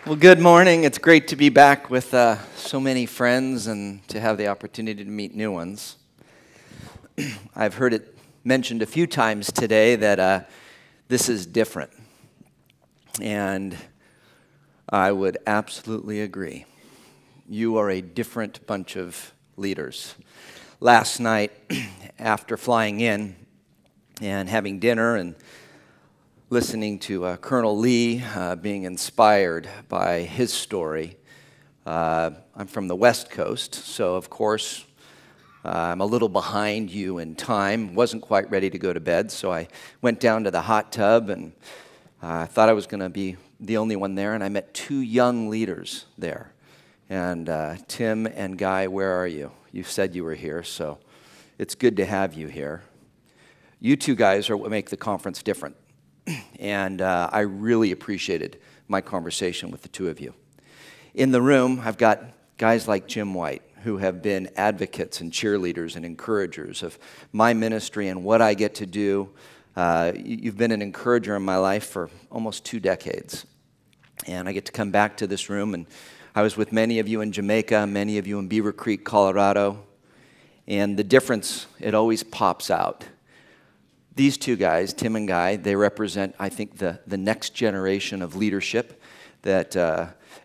Well, good morning. It's great to be back with so many friends and to have the opportunity to meet new ones. I've heard it mentioned a few times today that this is different. And I would absolutely agree. You are a different bunch of leaders. Last night, after flying in and having dinner and listening to Colonel Lee being inspired by his story. I'm from the West Coast, so of course I'm a little behind you in time. Wasn't quite ready to go to bed, so I went down to the hot tub and I thought I was going to be the only one there, and I met two young leaders there. And Tim and Guy, where are you? You said you were here, so it's good to have you here. You two guys are what make the conference different. And I really appreciated my conversation with the two of you. In the room, I've got guys like Jim White, who have been advocates and cheerleaders and encouragers of my ministry and what I get to do. You've been an encourager in my life for almost 2 decades. And I get to come back to this room, and I was with many of you in Jamaica, many of you in Beaver Creek, Colorado. And the difference, it always pops out. These two guys, Tim and Guy, they represent, I think, the next generation of leadership that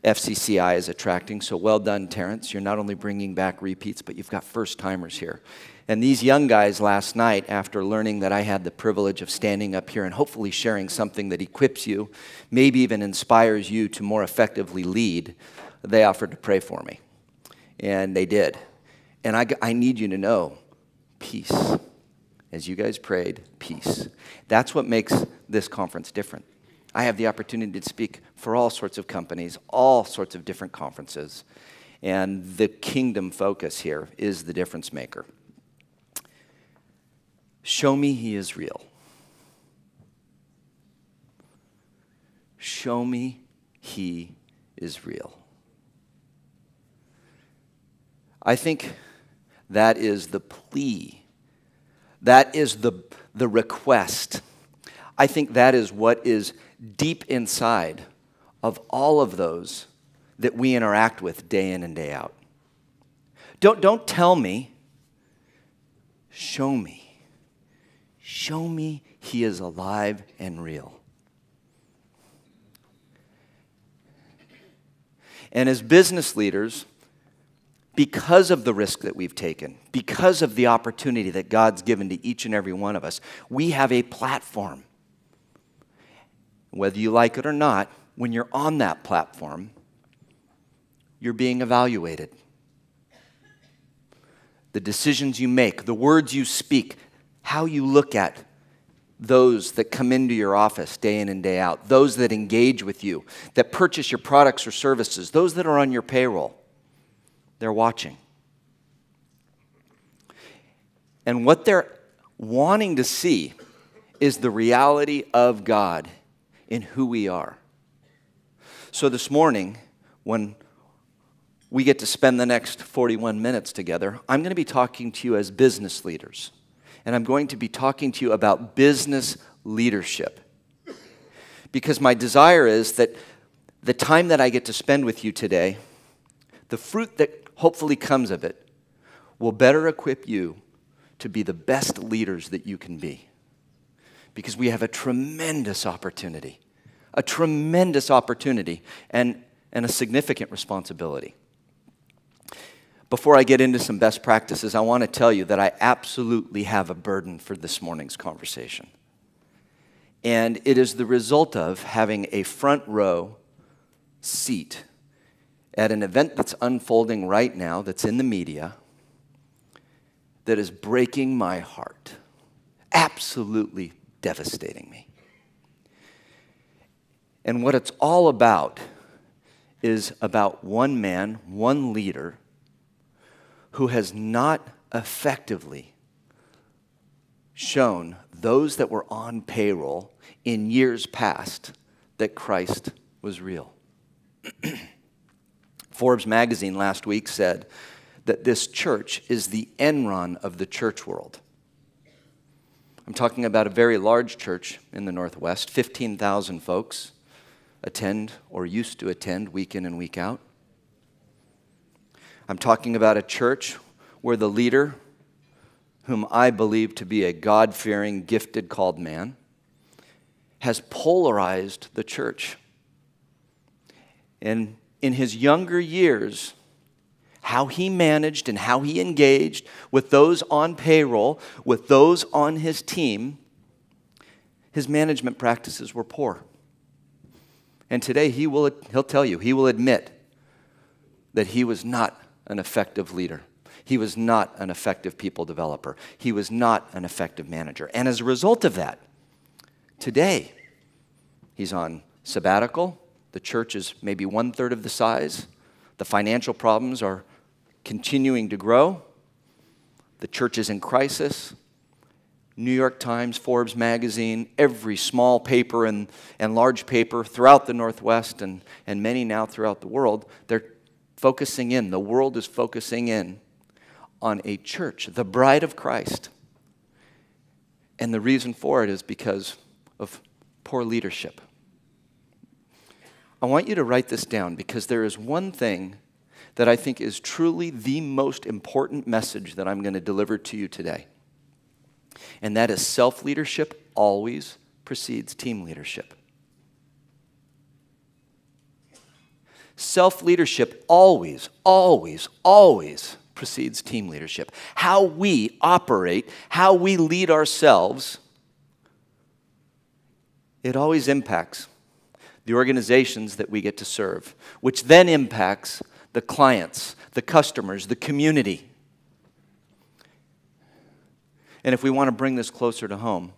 FCCI is attracting. So well done, Terrence. You're not only bringing back repeats, but you've got first-timers here. And these young guys last night, after learning that I had the privilege of standing up here and hopefully sharing something that equips you, maybe even inspires you to more effectively lead, they offered to pray for me. And they did. And I need you to know, peace. As you guys prayed, peace. That's what makes this conference different. I have the opportunity to speak for all sorts of companies, all sorts of different conferences, and the kingdom focus here is the difference maker. Show me he is real. Show me he is real. I think that is the plea. That is the request. I think that is what is deep inside of all of those that we interact with day in and day out. Don't tell me. Show me. Show me he is alive and real. And as business leaders, because of the risk that we've taken, because of the opportunity that God's given to each and every one of us, we have a platform. Whether you like it or not, when you're on that platform, you're being evaluated. The decisions you make, the words you speak, how you look at those that come into your office day in and day out, those that engage with you, that purchase your products or services, those that are on your payroll. They're watching. And what they're wanting to see is the reality of God in who we are. So this morning, when we get to spend the next 41 minutes together, I'm going to be talking to you as business leaders. And I'm going to be talking to you about business leadership. Because my desire is that the time that I get to spend with you today, the fruit that hopefully comes of it will better equip you to be the best leaders that you can be. Because we have a tremendous opportunity and a significant responsibility. Before I get into some best practices, I want to tell you that I absolutely have a burden for this morning's conversation. And it is the result of having a front row seat at an event that's unfolding right now, that's in the media, that is breaking my heart, absolutely devastating me. And what it's all about is about one man, one leader, who has not effectively shown those that were on payroll in years past that Christ was real. Forbes magazine last week said that this church is the Enron of the church world. I'm talking about a very large church in the Northwest, 15,000 folks, attend or used to attend week in and week out. I'm talking about a church where the leader, whom I believe to be a God-fearing, gifted, called man, has polarized the church. And in his younger years, how he managed and how he engaged with those on payroll, with those on his team, his management practices were poor. And today he'll tell you, he will admit that he was not an effective leader. He was not an effective people developer. He was not an effective manager. And as a result of that, today he's on sabbatical. The church is maybe 1/3 of the size. The financial problems are continuing to grow. The church is in crisis. New York Times, Forbes magazine, every small paper and large paper throughout the Northwest and many now throughout the world, they're focusing in, the world is focusing in on a church, the bride of Christ. And the reason for it is because of poor leadership. I want you to write this down because there is one thing that I think is truly the most important message that I'm going to deliver to you today. And that is self-leadership always precedes team leadership. Self-leadership always, always, always precedes team leadership. How we operate, how we lead ourselves, it always impacts the organizations that we get to serve, which then impacts the clients, the customers, the community. And if we want to bring this closer to home,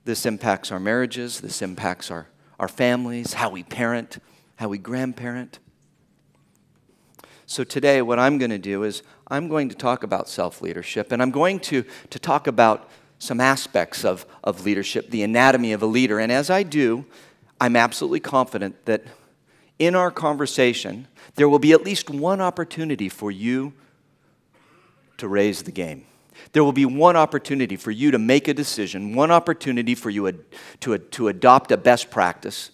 this impacts our marriages, this impacts our families, how we parent, how we grandparent. So today what I'm going to do is I'm going to talk about self-leadership, and I'm going to talk about some aspects of leadership, the anatomy of a leader. And as I do, I'm absolutely confident that in our conversation, there will be at least one opportunity for you to raise the game. There will be one opportunity for you to make a decision, one opportunity for you to adopt a best practice,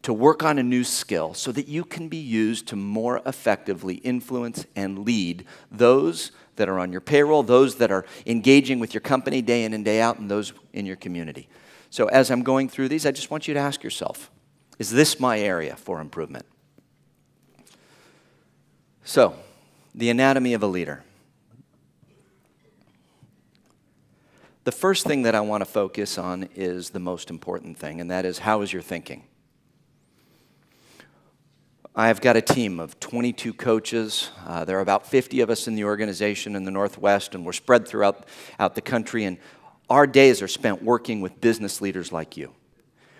to work on a new skill so that you can be used to more effectively influence and lead those that are on your payroll, those that are engaging with your company day in and day out, and those in your community. So as I'm going through these, I just want you to ask yourself, is this my area for improvement? So, the anatomy of a leader. The first thing that I want to focus on is the most important thing, and that is, how is your thinking? I've got a team of 22 coaches. There are about 50 of us in the organization in the Northwest, and we're spread throughout the country, and our days are spent working with business leaders like you.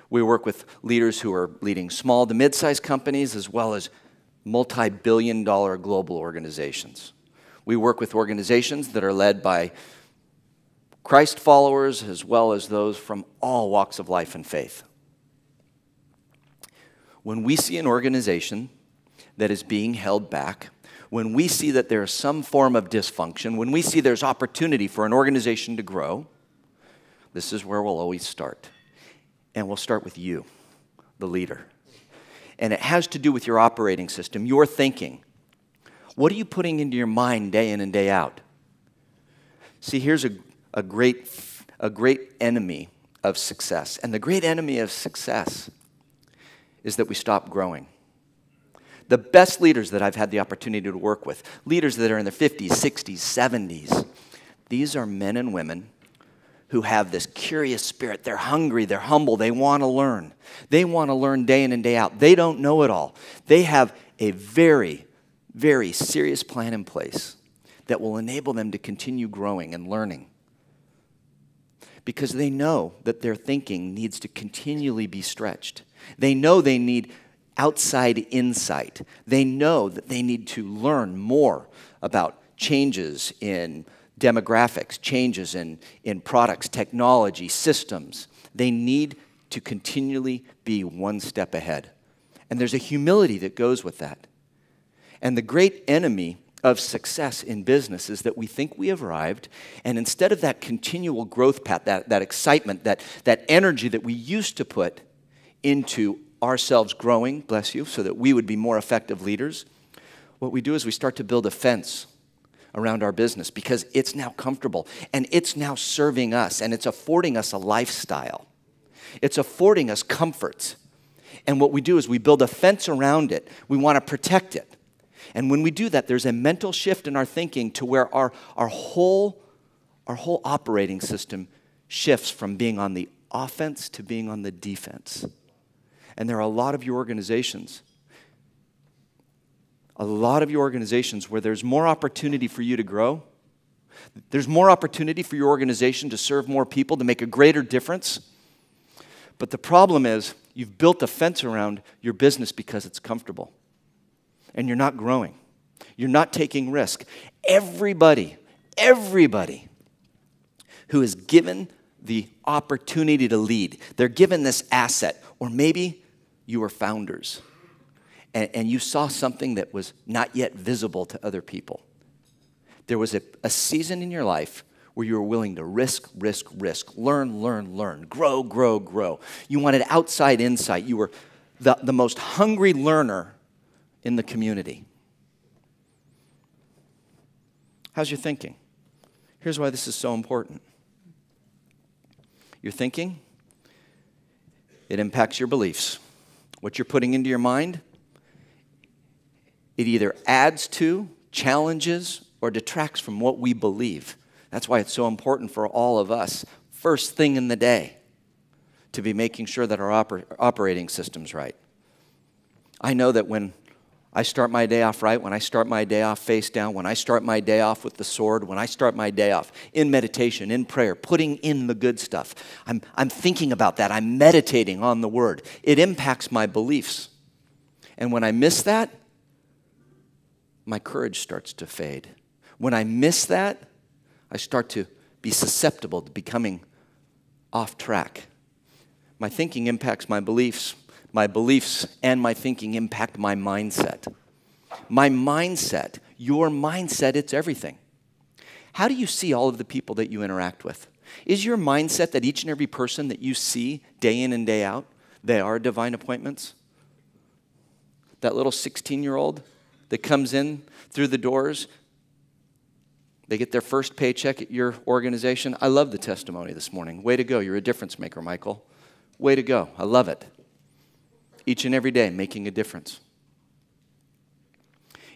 We work with leaders who are leading small to mid-sized companies as well as multi-billion-dollar global organizations. We work with organizations that are led by Christ followers as well as those from all walks of life and faith. When we see an organization that is being held back, when we see that there is some form of dysfunction, when we see there's opportunity for an organization to grow, this is where we'll always start. And we'll start with you, the leader. And it has to do with your operating system, your thinking. What are you putting into your mind day in and day out? See, here's a great enemy of success. And the great enemy of success is that we stop growing. The best leaders that I've had the opportunity to work with, leaders that are in their 50s, 60s, 70s, these are men and women who have this curious spirit. They're hungry, they're humble, they want to learn. They want to learn day in and day out. They don't know it all. They have a very, very serious plan in place that will enable them to continue growing and learning, because they know that their thinking needs to continually be stretched. They know they need outside insight. They know that they need to learn more about changes in demographics, changes in products, technology, systems. They need to continually be one step ahead. And there's a humility that goes with that. And the great enemy of success in business is that we think we have arrived, and instead of that continual growth path, that excitement, that energy that we used to put into ourselves growing, bless you, so that we would be more effective leaders, what we do is we start to build a fence around our business because it's now comfortable and it's now serving us and it's affording us a lifestyle. It's affording us comforts. And what we do is we build a fence around it. We want to protect it. And when we do that, there's a mental shift in our thinking to where our whole operating system shifts from being on the offense to being on the defense. And there are a lot of your organizations where there's more opportunity for you to grow. There's more opportunity for your organization to serve more people, to make a greater difference. But the problem is you've built a fence around your business because it's comfortable. And you're not growing. You're not taking risk. Everybody who is given the opportunity to lead, they're given this asset. Or maybe you were founders and you saw something that was not yet visible to other people. There was a season in your life where you were willing to risk, learn, grow. You wanted outside insight. You were the most hungry learner in the community. How's your thinking? Here's why this is so important. Your thinking, it impacts your beliefs. What you're putting into your mind, it either adds to, challenges, or detracts from what we believe. That's why it's so important for all of us, first thing in the day, to be making sure that our operating system's right. I know that when I start my day off right, when I start my day off face down, when I start my day off with the sword, when I start my day off in meditation, in prayer, putting in the good stuff, I'm thinking about that. I'm meditating on the Word. It impacts my beliefs. And when I miss that, my courage starts to fade. When I miss that, I start to be susceptible to becoming off track. My thinking impacts my beliefs. My beliefs and my thinking impact my mindset. My mindset, your mindset, it's everything. How do you see all of the people that you interact with? Is your mindset that each and every person that you see day in and day out, they are divine appointments? That little 16-year-old that comes in through the doors, they get their first paycheck at your organization. I love the testimony this morning. Way to go. You're a difference maker, Michael. Way to go. I love it. Each and every day, making a difference.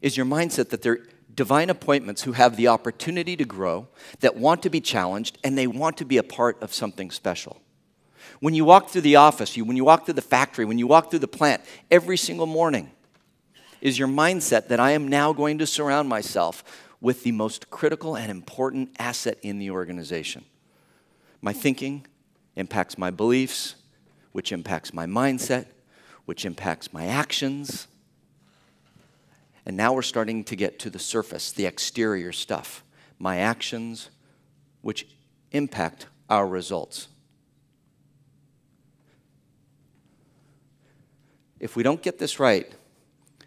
Is your mindset that they're divine appointments who have the opportunity to grow, that want to be challenged, and they want to be a part of something special? When you walk through the office, when you walk through the factory, when you walk through the plant, every single morning, is your mindset that I am now going to surround myself with the most critical and important asset in the organization? My thinking impacts my beliefs, which impacts my mindset, which impacts my actions. And now we're starting to get to the surface, the exterior stuff. My actions, which impact our results. If we don't get this right,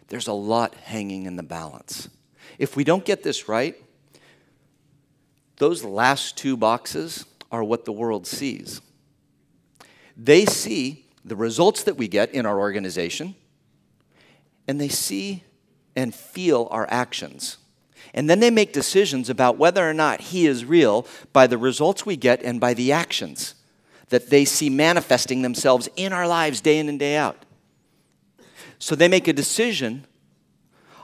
there's a lot hanging in the balance. If we don't get this right, those last two boxes are what the world sees. They see the results that we get in our organization, and they see and feel our actions. And then they make decisions about whether or not He is real by the results we get and by the actions that they see manifesting themselves in our lives day in and day out. So they make a decision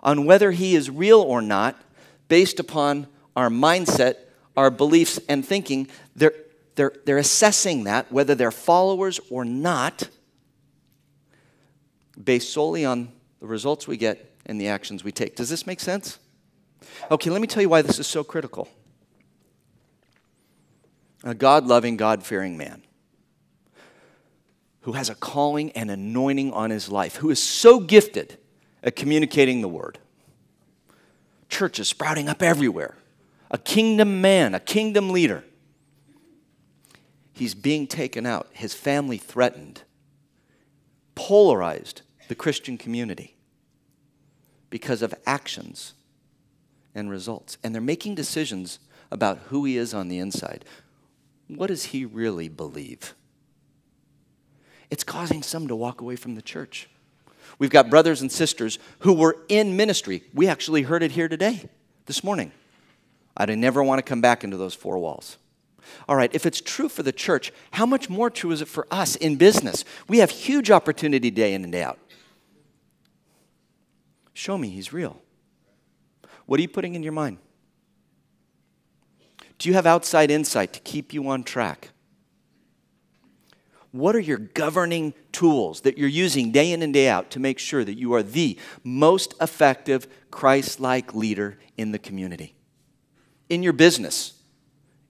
on whether He is real or not based upon our mindset, our beliefs, and thinking. They're assessing that, whether they're followers or not, based solely on the results we get and the actions we take. Does this make sense? Okay, let me tell you why this is so critical. A God-loving, God-fearing man who has a calling and anointing on his life, who is so gifted at communicating the Word. Churches sprouting up everywhere. A kingdom man, a kingdom leader. He's being taken out, his family threatened, polarized the Christian community because of actions and results. And they're making decisions about who he is on the inside. What does he really believe? It's causing some to walk away from the church. We've got brothers and sisters who were in ministry. We actually heard it here today, this morning. I'd never want to come back into those four walls. All right, if it's true for the church, how much more true is it for us in business? We have huge opportunity day in and day out. Show me he's real. What are you putting in your mind? Do you have outside insight to keep you on track? What are your governing tools that you're using day in and day out to make sure that you are the most effective Christ-like leader in the community, in your business,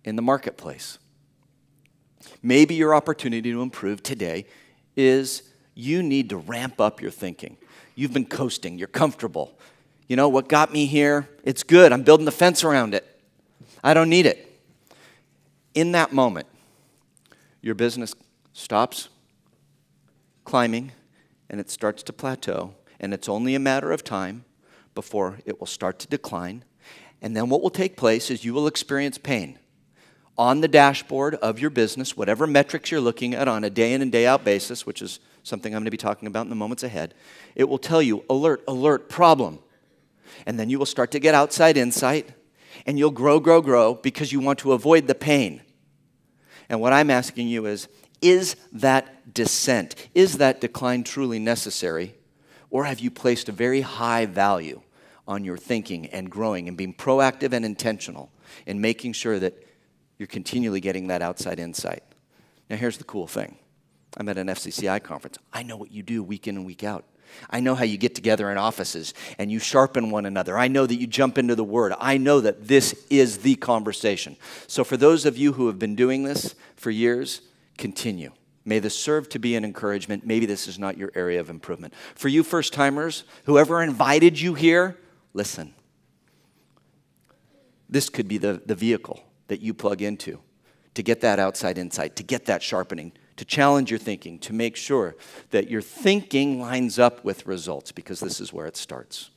in the marketplace? Maybe your opportunity to improve today is you need to ramp up your thinking. You've been coasting. You're comfortable. You know, what got me here, it's good. I'm building the fence around it. I don't need it. In that moment, your business stops climbing and it starts to plateau, and it's only a matter of time before it will start to decline. And then what will take place is you will experience pain. On the dashboard of your business, whatever metrics you're looking at on a day in and day out basis, which is something I'm going to be talking about in the moments ahead, it will tell you, alert, alert, problem. And then you will start to get outside insight, and you'll grow, because you want to avoid the pain. And what I'm asking you is that descent, is that decline truly necessary? Or have you placed a very high value on your thinking and growing and being proactive and intentional in making sure that you're continually getting that outside insight? Now, here's the cool thing. I'm at an FCCI conference. I know what you do week in and week out. I know how you get together in offices and you sharpen one another. I know that you jump into the Word. I know that this is the conversation. So for those of you who have been doing this for years, continue. May this serve to be an encouragement. Maybe this is not your area of improvement. For you first-timers, whoever invited you here, listen. This could be the vehicle that you plug into to get that outside insight, to get that sharpening, to challenge your thinking, to make sure that your thinking lines up with results, because this is where it starts.